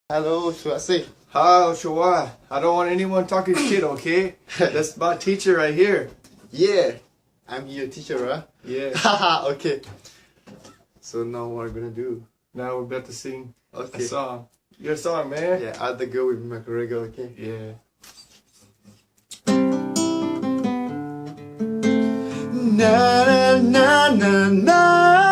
Hello, Shwasi. Hi, Shua. I don't want anyone talking shit, okay? That's my teacher right here. Yeah, I'm your teacher, huh? Yeah. Haha, okay. So now what are we gonna do? Now we're about to sing a Okay. song. Your song, man. Yeah, I'll go with McGregor, okay? Yeah. Na na na na.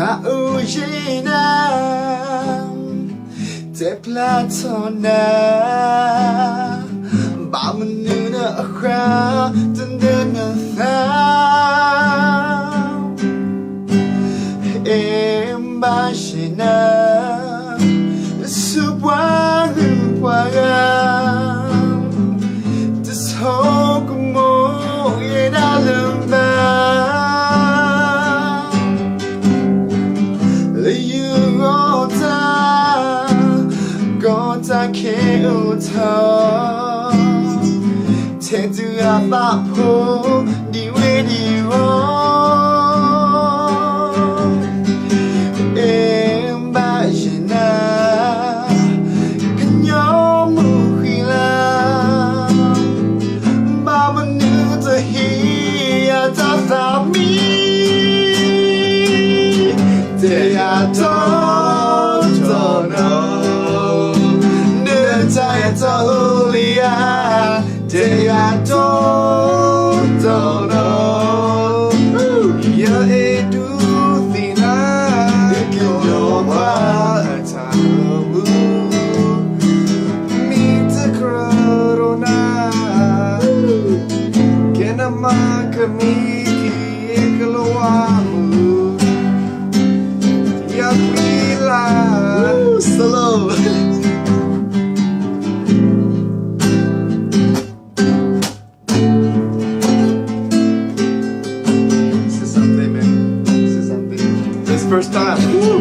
Faujina te platona Bamanuna akra tandana tha Embashina Subwanu waga Dishokumo yedalamba I can't tell. Tend to have a pull the way you are. Imagine can you move Baba knew to hear that me. They are don't know. Taulia, they I don't know. Yeah, it do thina, it can go what time. Meet the corona, can a mark me, Ekaloamu. Yapila, slow. First time. Woo.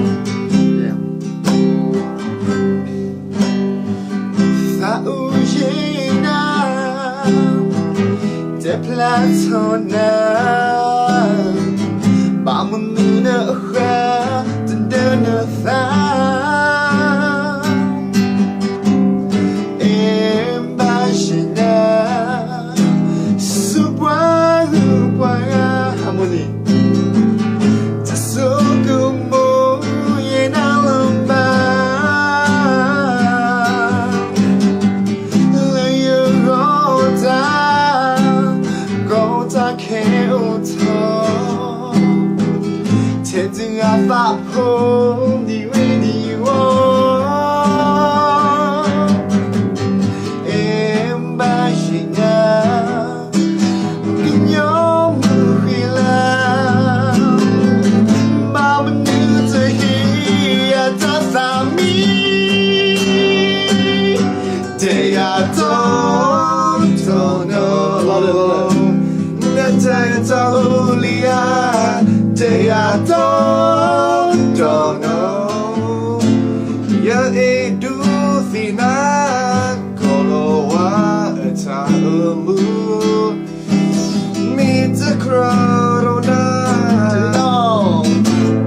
Yeah. Faujina te platona Bamanuna akra tandana tha Embashina Subwanu waga harmony I thought home the way you are. Embashina in your movie love. Mama knew to hear just me. They I don't know. That's only they I don't know. Yeah, it do thina kolowa atamu. Meet the corona.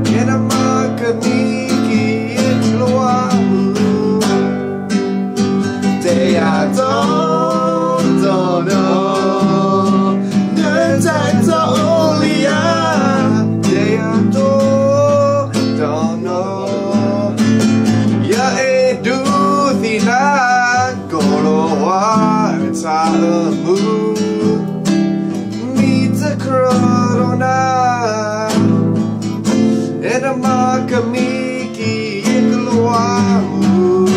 Get a mark of me, they I don't know. That's only meet the corona and a makamiki ikluamu.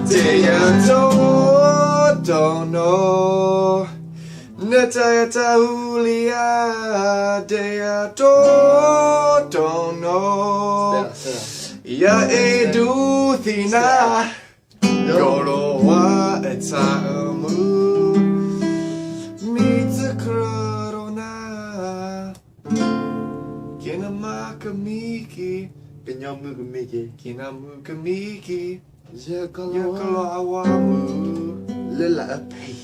They don't know. Natayata ulia, they don't know. Ya edu thina. Golo wa etamu meet the corona. Kina makamiki, Kinamukamiki, Yakalo awamu, Lila Pay.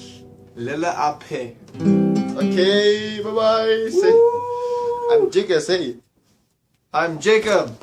Lila Ape. Okay, bye bye. Say, I'm Jacob. Say. I'm Jacob.